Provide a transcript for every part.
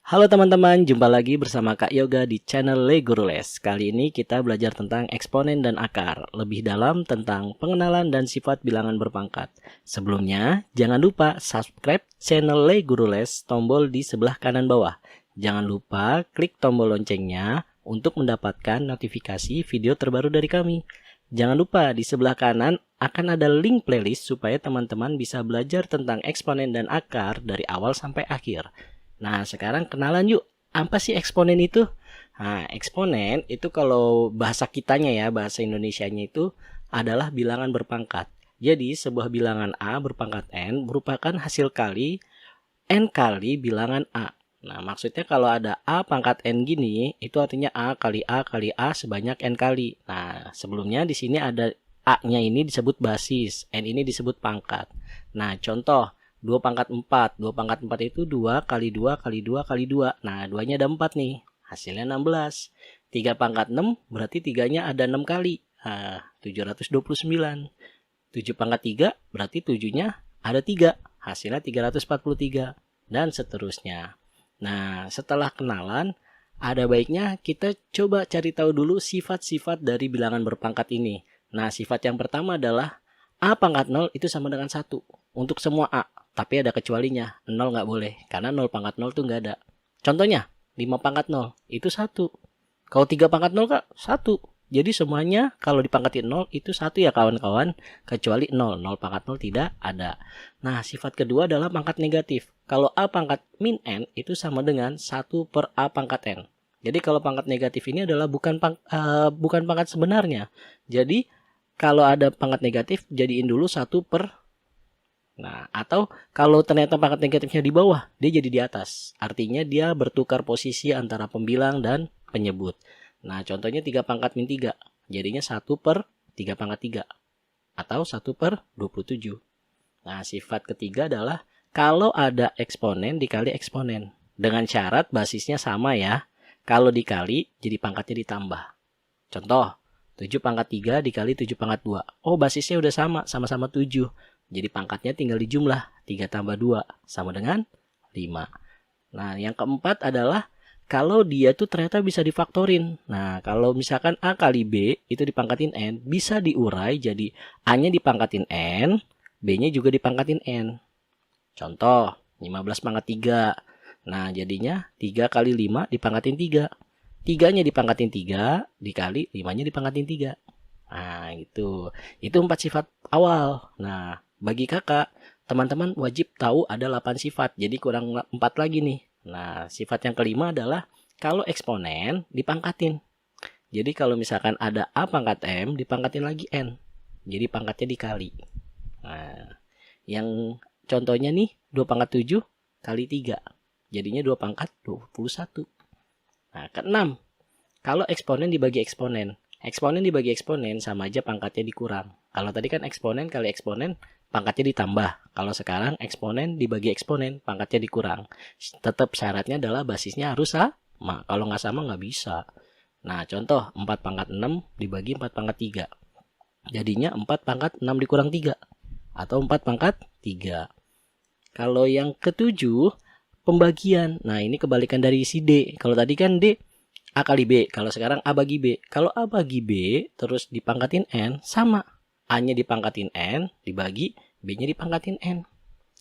Halo teman-teman, jumpa lagi bersama Kak Yoga di channel Le Guru Les. Kali ini kita belajar tentang eksponen dan akar, lebih dalam tentang pengenalan dan sifat bilangan berpangkat. Sebelumnya, jangan lupa subscribe channel Le Guru Les, tombol di sebelah kanan bawah. Jangan lupa klik tombol loncengnya untuk mendapatkan notifikasi video terbaru dari kami. Jangan lupa di sebelah kanan akan ada link playlist supaya teman-teman bisa belajar tentang eksponen dan akar dari awal sampai akhir. Nah, sekarang kenalan yuk. Apa sih eksponen itu? Nah, eksponen itu kalau bahasa kitanya ya, bahasa Indonesianya itu adalah bilangan berpangkat. Jadi, sebuah bilangan A berpangkat N merupakan hasil kali N kali bilangan A. Nah, maksudnya kalau ada A pangkat N gini, itu artinya A kali A kali A sebanyak N kali. Nah, sebelumnya di sini ada A-nya ini disebut basis, N ini disebut pangkat. Nah, contoh. 2 pangkat 4. 2 pangkat 4 itu 2 kali 2 kali 2 kali 2. Nah, 2-nya ada 4 nih. Hasilnya 16. 3 pangkat 6 berarti 3-nya ada 6 kali. Nah, 729. 7 pangkat 3 berarti 7-nya ada 3. Hasilnya 343. Dan seterusnya. Nah, setelah kenalan, ada baiknya kita coba cari tahu dulu sifat-sifat dari bilangan berpangkat ini. Nah, sifat yang pertama adalah A pangkat 0 itu sama dengan 1. Untuk semua A. Tapi ada kecualinya, 0 nggak boleh. Karena 0 pangkat 0 tuh nggak ada. Contohnya, 5 pangkat 0 itu 1. Kalau 3 pangkat 0 Kak, 1. Jadi semuanya kalau dipangkatin 0 itu 1 ya kawan-kawan. Kecuali 0. 0 pangkat 0 tidak ada. Nah, sifat kedua adalah pangkat negatif. Kalau A pangkat min N itu sama dengan 1 per A pangkat N. Jadi kalau pangkat negatif ini adalah bukan pangkat sebenarnya. Jadi kalau ada pangkat negatif, jadiin dulu 1 per. Nah, atau kalau ternyata pangkat negatifnya di bawah, dia jadi di atas. Artinya dia bertukar posisi antara pembilang dan penyebut. Nah, contohnya 3 pangkat min 3. Jadinya 1 per 3 pangkat 3. Atau 1 per 27. Nah, sifat ketiga adalah kalau ada eksponen dikali eksponen. Dengan syarat basisnya sama ya. Kalau dikali, jadi pangkatnya ditambah. Contoh, 7 pangkat 3 dikali 7 pangkat 2. Oh, basisnya udah sama-sama 7. Jadi pangkatnya tinggal dijumlah. 3 tambah 2 sama dengan 5. Nah, yang keempat adalah kalau dia tuh ternyata bisa difaktorin. Nah, kalau misalkan A kali B itu dipangkatin N, bisa diurai jadi A-nya dipangkatin N, B-nya juga dipangkatin N. Contoh, 15 pangkat 3. Nah, jadinya 3 kali 5 dipangkatin 3. 3-nya dipangkatin 3, dikali 5-nya dipangkatin 3. Nah, gitu. Itu 4 sifat awal. Nah, bagi kakak, teman-teman wajib tahu ada 8 sifat. Jadi kurang 4 lagi nih. Nah, sifat yang kelima adalah kalau eksponen dipangkatin. Jadi kalau misalkan ada A pangkat M, dipangkatin lagi N. Jadi pangkatnya dikali. Nah, yang contohnya nih, 2 pangkat 7 kali 3. Jadinya 2 pangkat 21. Nah, keenam, kalau eksponen dibagi eksponen. Eksponen dibagi eksponen sama aja pangkatnya dikurang. Kalau tadi kan eksponen kali eksponen, pangkatnya ditambah. Kalau sekarang eksponen dibagi eksponen, pangkatnya dikurang. Tetap syaratnya adalah basisnya harus sama. Kalau nggak sama nggak bisa. Nah, contoh 4 pangkat 6 dibagi 4 pangkat 3. Jadinya 4 pangkat 6 dikurang 3. Atau 4 pangkat 3. Kalau yang ketujuh, pembagian. Nah, ini kebalikan dari si D. Kalau tadi kan D A kali B. Kalau sekarang A bagi B. Kalau A bagi B, terus dipangkatin N, sama. A-nya dipangkatin N, dibagi, B-nya dipangkatin N.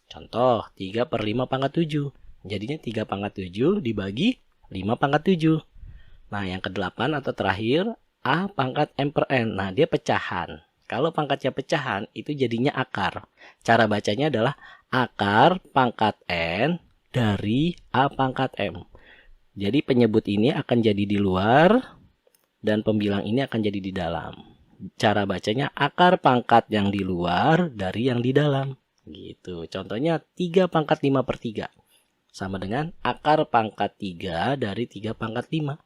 Contoh, 3 per 5 pangkat 7. Jadinya 3 pangkat 7 dibagi 5 pangkat 7. Nah, yang ke-8 atau terakhir, A pangkat M per N. Nah, dia pecahan. Kalau pangkatnya pecahan, itu jadinya akar. Cara bacanya adalah akar pangkat N dari A pangkat M. Jadi penyebut ini akan jadi di luar dan pembilang ini akan jadi di dalam. Cara bacanya akar pangkat yang di luar dari yang di dalam. Gitu. Contohnya 3 pangkat 5 per 3. Sama dengan akar pangkat 3 dari 3 pangkat 5.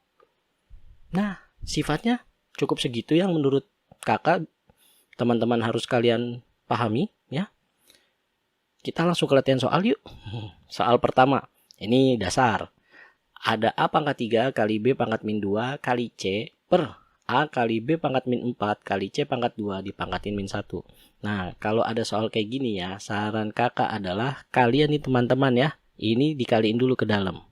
Nah, sifatnya cukup segitu yang menurut kakak teman-teman harus kalian pahami ya. Kita langsung ke latihan soal yuk. Soal pertama. Ini dasar. Ada A pangkat 3 kali B pangkat min 2 kali C per A kali B pangkat min 4 kali C pangkat 2 dipangkatin min 1. Nah, kalau ada soal kayak gini ya, saran kakak adalah kalian nih teman-teman ya, ini dikaliin dulu ke dalam.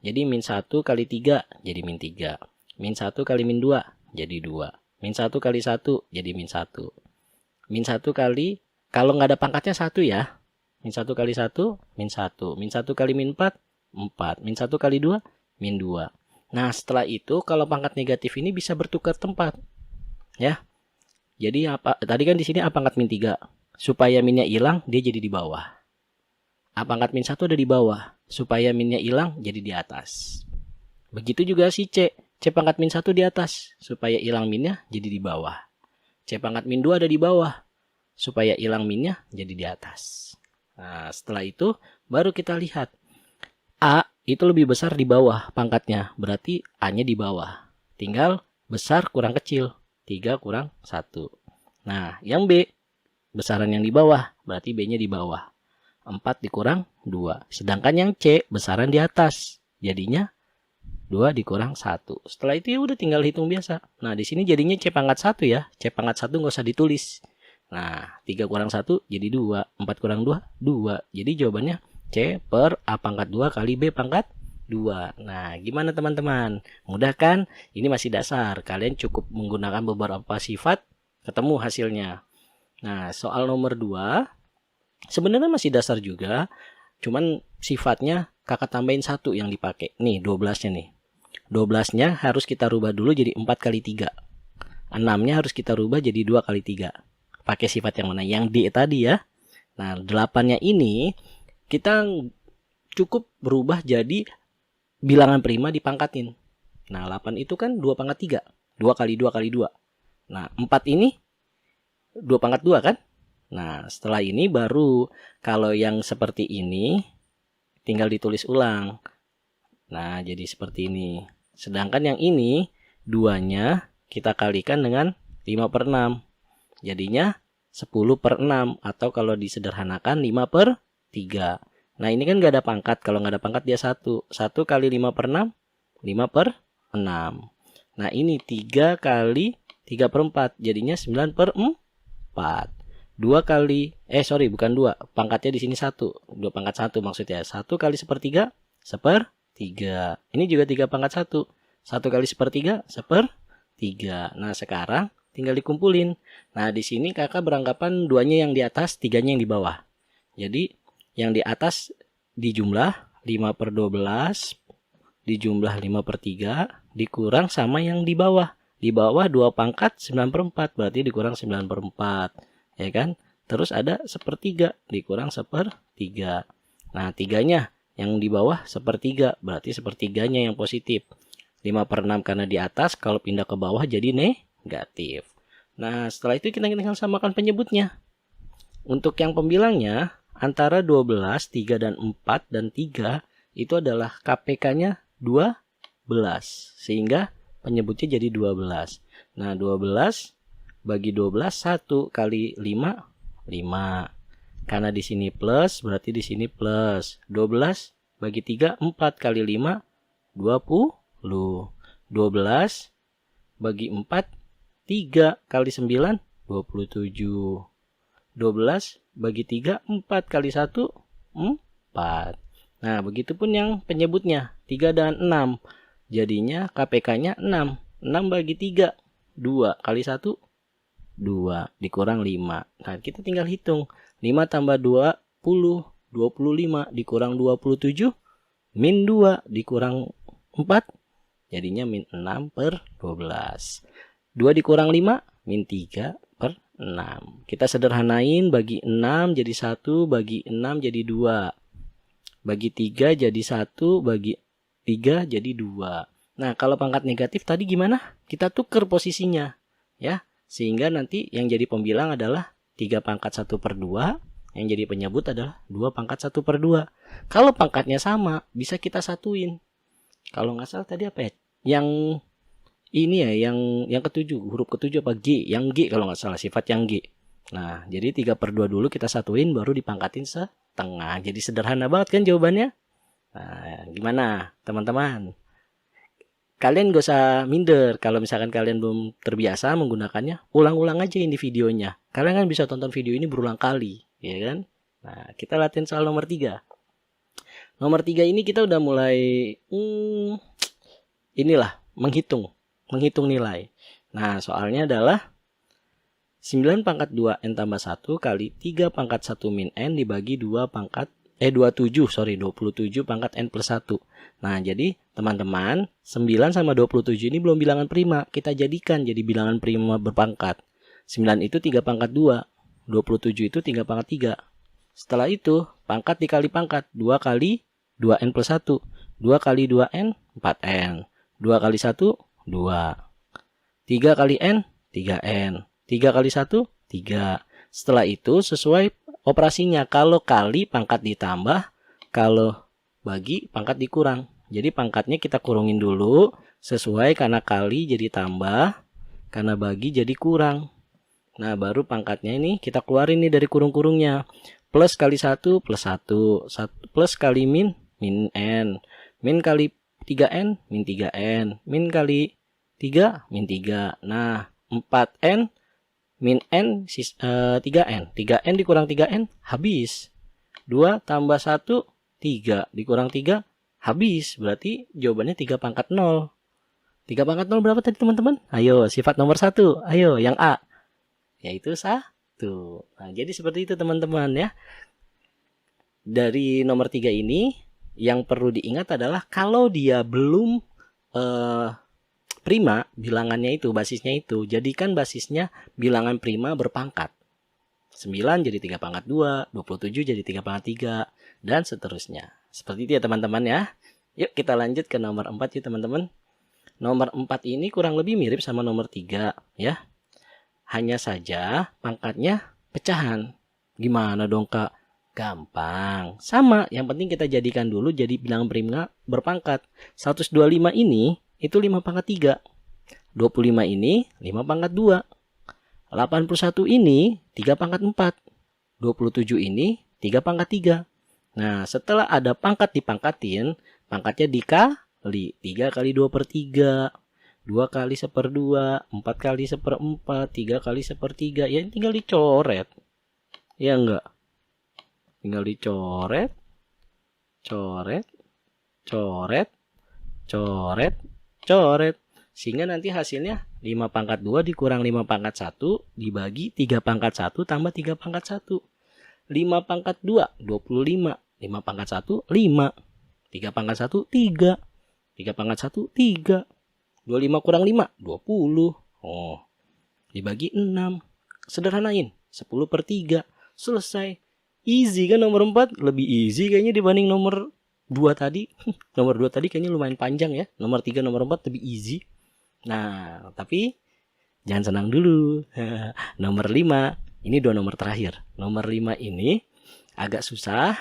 Jadi min 1 kali 3 jadi min 3. Min 1 kali min 2 jadi 2. Min 1 kali 1 jadi min 1. Min 1 kali, kalau nggak ada pangkatnya 1 ya. Min 1 kali 1, min 1. Min 1 kali min 4, 4. Min 1 kali 2, min 2. Nah, setelah itu kalau pangkat negatif ini bisa bertukar tempat. Ya. Jadi apa? Tadi kan di sini A pangkat min 3. Supaya minnya hilang, dia jadi di bawah. A pangkat min 1 ada di bawah. Supaya minnya hilang, jadi di atas. Begitu juga si C. C pangkat min 1 di atas. Supaya hilang minnya, jadi di bawah. C pangkat min 2 ada di bawah. Supaya hilang minnya, jadi di atas. Nah, setelah itu, baru kita lihat. A itu lebih besar di bawah pangkatnya. Berarti A-nya di bawah. Tinggal besar kurang kecil. 3 kurang 1. Nah, yang B, besaran yang di bawah. Berarti B-nya di bawah. 4 dikurang 2. Sedangkan yang C, besaran di atas. Jadinya 2 dikurang 1. Setelah itu ya udah tinggal hitung biasa. Nah, di sini jadinya C pangkat 1 ya. C pangkat 1 nggak usah ditulis. Nah, 3 kurang 1 jadi 2. 4 kurang 2, 2. Jadi jawabannya C per A pangkat 2 kali B pangkat 2. Nah, gimana teman-teman? Mudah kan? Ini masih dasar. Kalian cukup menggunakan beberapa sifat, ketemu hasilnya. Nah, soal nomor 2, sebenarnya masih dasar juga. Cuman sifatnya kakak tambahin 1 yang dipakai. Nih, 12-nya nih. 12-nya harus kita rubah dulu jadi 4 kali 3. 6-nya harus kita rubah jadi 2 kali 3. Pakai sifat yang mana? Yang D tadi ya. Nah, 8-nya ini kita cukup berubah jadi bilangan prima dipangkatin. Nah, 8 itu kan 2 pangkat 3. 2 kali 2 kali 2. Nah, 4 ini 2 pangkat 2 kan? Nah, setelah ini baru kalau yang seperti ini tinggal ditulis ulang. Nah, jadi seperti ini. Sedangkan yang ini 2-nya kita kalikan dengan 5 per 6. Jadinya 10 per 6. Atau kalau disederhanakan 5 per 3. Nah, ini kan nggak ada pangkat. Kalau nggak ada pangkat dia 1. 1 kali 5 per 6, 5 per 6. Nah, ini 3 kali 3 per 4. Jadinya 9 per 4. 2 kali, bukan 2. Pangkatnya di sini 1. 2 pangkat 1 maksudnya. 1 kali sepertiga, sepertiga. Ini juga 3 pangkat 1. 1 kali sepertiga, sepertiga. Nah, sekarang tinggal dikumpulin. Nah, di sini kakak beranggapan 2-nya yang di atas, 3-nya yang di bawah. Jadi, yang di atas dijumlah 5 per 12, dijumlah 5 per 3, dikurang sama yang di bawah. Di bawah 2 pangkat 9 per 4, berarti dikurang 9 per 4. Ya kan? Terus ada sepertiga, dikurang sepertiga. Nah, 3-nya yang di bawah sepertiga, berarti sepertiganya yang positif. 5 per 6 karena di atas, kalau pindah ke bawah jadi negatif. Nah, setelah itu kita tinggal samakan penyebutnya. Untuk yang pembilangnya, antara 12, 3 dan 4 dan 3 itu adalah KPK-nya 12. Sehingga penyebutnya jadi 12. Nah, 12 bagi 12, 1 kali 5, 5. Karena di sini plus, berarti di sini plus. 12 bagi 3, 4 kali 5, 20. 12 bagi 4, 3 kali 9, 27. 12 bagi 3, 4 kali 1, 4. Nah, begitupun yang penyebutnya, 3 dan 6. Jadinya KPK-nya 6. 6 bagi 3, 2 kali 1, 2. Dikurang 5. Nah, kita tinggal hitung. 5 tambah 20, 25. Dikurang 27, min 2. Dikurang 4, jadinya min 6 per 12. 2 dikurang 5, min 3 per 6. Kita sederhanain, bagi 6 jadi 1, bagi 6 jadi 2. Bagi 3 jadi 1, bagi 3 jadi 2. Nah, kalau pangkat negatif tadi gimana? Kita tuker posisinya. Ya, sehingga nanti yang jadi pembilang adalah 3 pangkat 1 per 2. Yang jadi penyebut adalah 2 pangkat 1 per 2. Kalau pangkatnya sama, bisa kita satuin. Kalau nggak salah tadi apa ya? Yang ini ya, yang ketujuh, huruf ketujuh apa G? Yang G kalau nggak salah, sifat yang G. Nah, jadi 3 per 2 dulu kita satuin, baru dipangkatin setengah. Jadi sederhana banget kan jawabannya? Nah, gimana teman-teman? Kalian gak usah minder. Kalau misalkan kalian belum terbiasa menggunakannya, ulang-ulang aja ini videonya. Kalian kan bisa tonton video ini berulang kali, ya kan? Nah, kita latihan soal nomor 3. Nomor 3 ini kita udah mulai inilah menghitung nilai. Nah, soalnya adalah 9 pangkat 2 N tambah 1 kali 3 pangkat 1 min N dibagi 27 pangkat N plus 1. Nah, jadi teman-teman, 9 sama 27 ini belum bilangan prima. Kita jadikan jadi bilangan prima berpangkat. 9 itu 3 pangkat 2. 27 itu 3 pangkat 3. Setelah itu, pangkat dikali pangkat. 2 kali 2N plus 1. 2 kali 2N, 4N. 2 kali 1, 2. 3 kali N, 3N. 3 kali 1, 3. Setelah itu sesuai operasinya. Kalau kali pangkat ditambah, kalau bagi pangkat dikurang. Jadi pangkatnya kita kurungin dulu. Sesuai karena kali jadi tambah, karena bagi jadi kurang. Nah, baru pangkatnya ini kita keluarin nih dari kurung-kurungnya. Plus kali 1, plus 1. Plus kali min N. Min kali 3N, min 3N. Min kali 3, min 3. Nah, 4N, min N, 3N. 3N dikurang 3N, habis. 2 tambah 1, 3. Dikurang 3, habis. Berarti jawabannya 3 pangkat 0. 3 pangkat 0 berapa tadi teman-teman? Ayo, sifat nomor 1. Ayo, yang A. Yaitu 1. Nah, jadi seperti itu teman-teman ya. Dari nomor 3 ini, yang perlu diingat adalah kalau dia belum prima bilangannya itu, basisnya itu, jadikan basisnya bilangan prima berpangkat. 9 jadi 3 pangkat 2, 27 jadi 3 pangkat 3, dan seterusnya. Seperti itu ya teman-teman ya. Yuk kita lanjut ke nomor 4 ya teman-teman. Nomor 4 ini kurang lebih mirip sama nomor 3 ya. Hanya saja pangkatnya pecahan. Gimana dong Kak? Gampang. Sama, yang penting kita jadikan dulu jadi bilangan prima berpangkat. 125 ini itu 5 pangkat 3. 25 ini 5 pangkat 2. 81 ini 3 pangkat 4. 27 ini 3 pangkat 3. Nah, setelah ada pangkat dipangkatin, pangkatnya dikali. 3 kali 2 per 3. 2 kali 1/2. 4 kali 1/4. 3 kali 1/3. Ya tinggal dicoret. Ya enggak? Tinggal dicoret, coret, coret, coret, coret. Sehingga nanti hasilnya 5 pangkat 2 dikurang 5 pangkat 1 dibagi 3 pangkat 1 tambah 3 pangkat 1. 5 pangkat 2, 25. 5 pangkat 1, 5. 3 pangkat 1, 3. 3 pangkat 1, 3. 25 kurang 5, 20. Oh, dibagi 6. Sederhanain, 10/3. Selesai. Easy kan nomor 4? Lebih easy kayaknya dibanding nomor 2 tadi. Nomor 2 tadi kayaknya lumayan panjang ya. Nomor 3, nomor 4 lebih easy. Nah, tapi jangan senang dulu. Nomor 5, ini 2 nomor terakhir. Nomor 5 ini agak susah,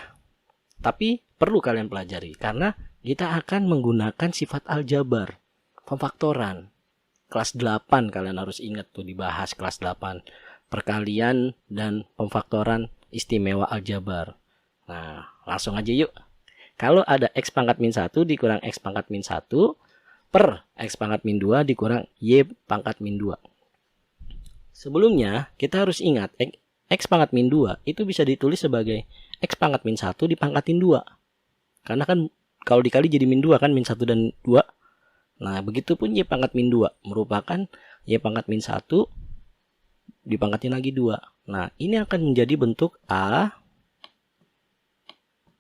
tapi perlu kalian pelajari. Karena kita akan menggunakan sifat aljabar. Pemfaktoran. Kelas 8 kalian harus ingat tuh dibahas kelas 8. Perkalian dan pemfaktoran istimewa aljabar. Nah, langsung aja yuk. Kalau ada X pangkat min 1 dikurang X pangkat min 1 per X pangkat min 2 dikurang Y pangkat min 2. Sebelumnya, kita harus ingat X pangkat min 2 itu bisa ditulis sebagai X pangkat min 1 dipangkatin 2. Karena kan kalau dikali jadi min 2 kan, min 1 dan 2. Nah, begitupun Y pangkat min 2 merupakan Y pangkat min 1 dipangkatin lagi 2. Nah, ini akan menjadi bentuk A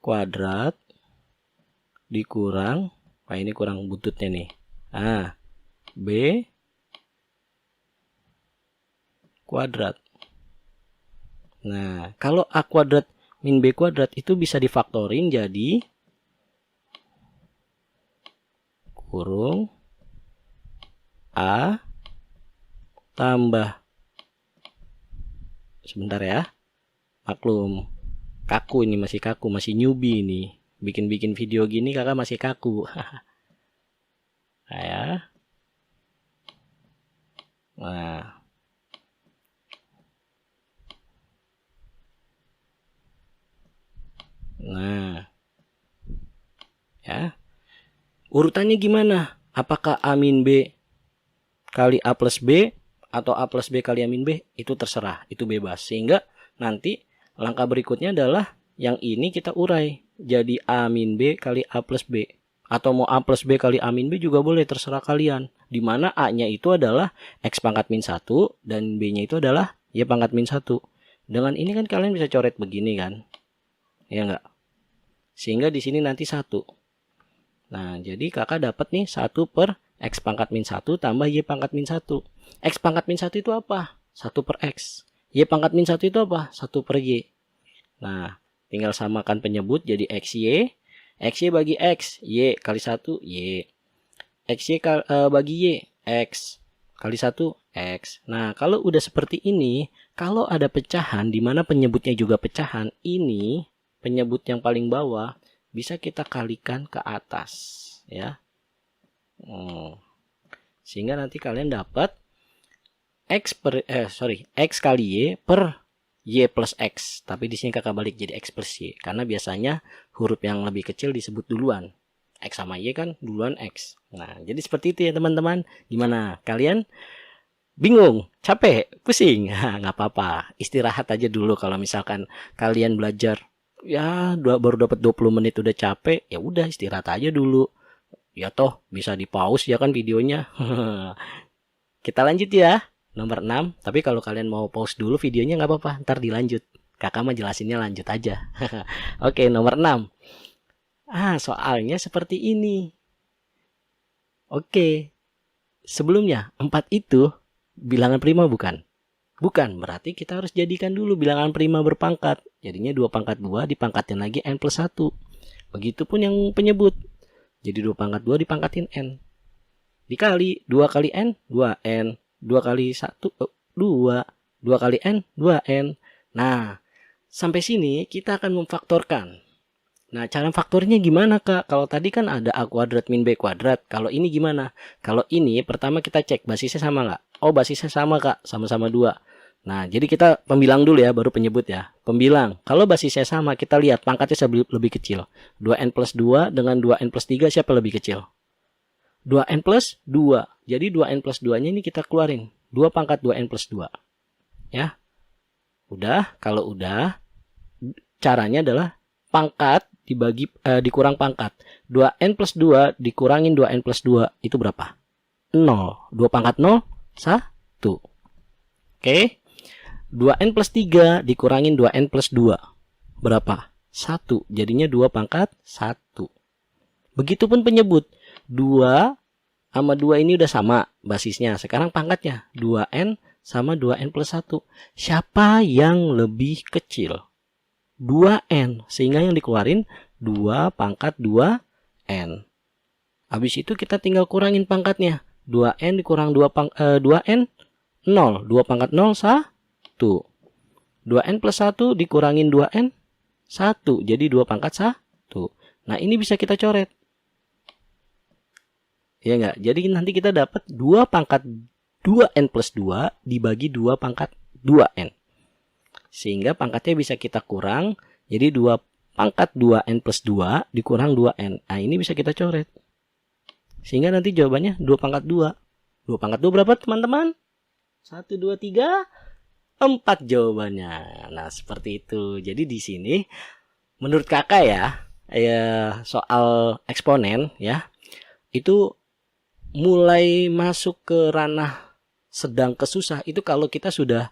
kuadrat dikurang, ini kurang bututnya nih. B kuadrat. Nah, kalau A kuadrat min B kuadrat itu bisa difaktorin jadi kurung A tambah, sebentar ya, maklum, kaku ini, masih kaku, masih newbie ini. Bikin-bikin video gini kakak masih kaku. Nah ya. Nah. Nah. Ya. Urutannya gimana? Apakah A min B kali A plus B atau A plus B kali A min B? Itu terserah, itu bebas. Sehingga nanti langkah berikutnya adalah yang ini kita urai. jadi A min B kali A plus B. Atau mau A plus B kali A min B juga boleh, terserah kalian. Dimana A-nya itu adalah X pangkat min 1 dan B-nya itu adalah Y pangkat min 1. Dengan ini kan kalian bisa coret begini kan. Ya enggak? Sehingga di sini nanti 1. Nah, jadi kakak dapat nih 1 per X pangkat min 1 tambah Y pangkat min 1. X pangkat min 1 itu apa? 1 per X. Y pangkat min 1 itu apa? 1 per Y. Nah, tinggal samakan penyebut jadi XY. XY bagi X, Y kali 1, Y. XY bagi Y, X kali 1, X. Nah, kalau udah seperti ini, kalau ada pecahan, di mana penyebutnya juga pecahan, ini penyebut yang paling bawah, bisa kita kalikan ke atas. Ya. Sehingga nanti kalian dapat X kali Y per Y plus X, tapi di sini kakak balik jadi X plus Y, karena biasanya huruf yang lebih kecil disebut duluan. X sama Y kan duluan X. Nah, jadi seperti itu ya teman-teman. Gimana? Kalian bingung? Capek? Pusing? Nggak apa-apa. Istirahat aja dulu kalau misalkan kalian belajar. Ya, baru dapat 20 menit udah capek. Ya udah istirahat aja dulu. Ya toh, bisa di pause ya kan videonya. Kita lanjut ya. Nomor 6, tapi kalau kalian mau pause dulu videonya nggak apa-apa, ntar dilanjut. Kakak mah jelasinnya lanjut aja. Oke, nomor 6. Soalnya seperti ini. Oke. Sebelumnya, 4 itu bilangan prima bukan? Bukan, berarti kita harus jadikan dulu bilangan prima berpangkat. Jadinya 2 pangkat 2 dipangkatin lagi N plus 1. Begitupun yang penyebut. Jadi 2 pangkat 2 dipangkatin N. Dikali 2 kali N, 2N. 2 kali 1, 2. 2 kali N, 2N. Nah, sampai sini kita akan memfaktorkan. Nah, cara faktornya gimana, Kak? Kalau tadi kan ada A kuadrat min B kuadrat. Kalau ini gimana? Kalau ini pertama kita cek basisnya sama nggak? Oh, basisnya sama, Kak. Sama-sama 2. Nah, jadi kita pembilang dulu ya, baru penyebut ya. Pembilang. Kalau basisnya sama, kita lihat pangkatnya lebih kecil. 2N plus 2 dengan 2N plus 3 siapa lebih kecil? 2N plus 2. Jadi 2N plus 2-nya ini kita keluarin. 2 pangkat 2N plus 2. Ya. Udah. Kalau udah, caranya adalah pangkat dikurang pangkat. 2N plus 2 dikurangin 2N plus 2. Itu berapa? 0. 2 pangkat 0, 1. Oke. 2N plus 3 dikurangin 2N plus 2. Berapa? 1. Jadinya 2 pangkat 1. Begitupun penyebut. 2 sama 2 ini udah sama basisnya. Sekarang pangkatnya 2N sama 2N plus 1. Siapa yang lebih kecil? 2N. Sehingga yang dikeluarin 2 pangkat 2N. Habis itu kita tinggal kurangin pangkatnya. 2N dikurang 2N 0. 2 pangkat 0 1. 2N plus 1 dikurangin 2N 1. Jadi 2 pangkat 1. Nah, ini bisa kita coret. Ya enggak? Jadi nanti kita dapat 2 pangkat 2N plus 2 dibagi 2 pangkat 2N. Sehingga pangkatnya bisa kita kurang. Jadi 2 pangkat 2N plus 2 dikurang 2N. Nah, ini bisa kita coret. Sehingga nanti jawabannya 2 pangkat 2. 2 pangkat 2 berapa teman-teman? 1, 2, 3, 4 jawabannya. Nah, seperti itu. Jadi di sini menurut kakak ya soal eksponen ya, itu mulai masuk ke ranah sedang ke susah itu kalau kita sudah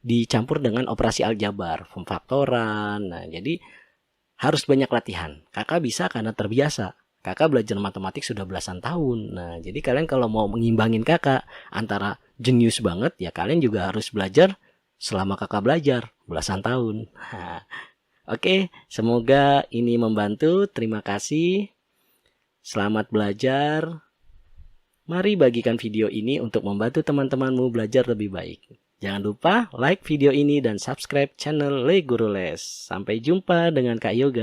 dicampur dengan operasi aljabar, pemfaktoran. Nah, jadi harus banyak latihan. Kakak bisa karena terbiasa. Kakak belajar matematik sudah belasan tahun. Nah, jadi kalian kalau mau mengimbangin kakak antara jenius banget, ya kalian juga harus belajar selama kakak belajar belasan tahun. Oke, semoga ini membantu. Terima kasih. Selamat belajar. Mari bagikan video ini untuk membantu teman-temanmu belajar lebih baik. Jangan lupa like video ini dan subscribe channel Le Guru Les. Sampai jumpa dengan Kak Yoga.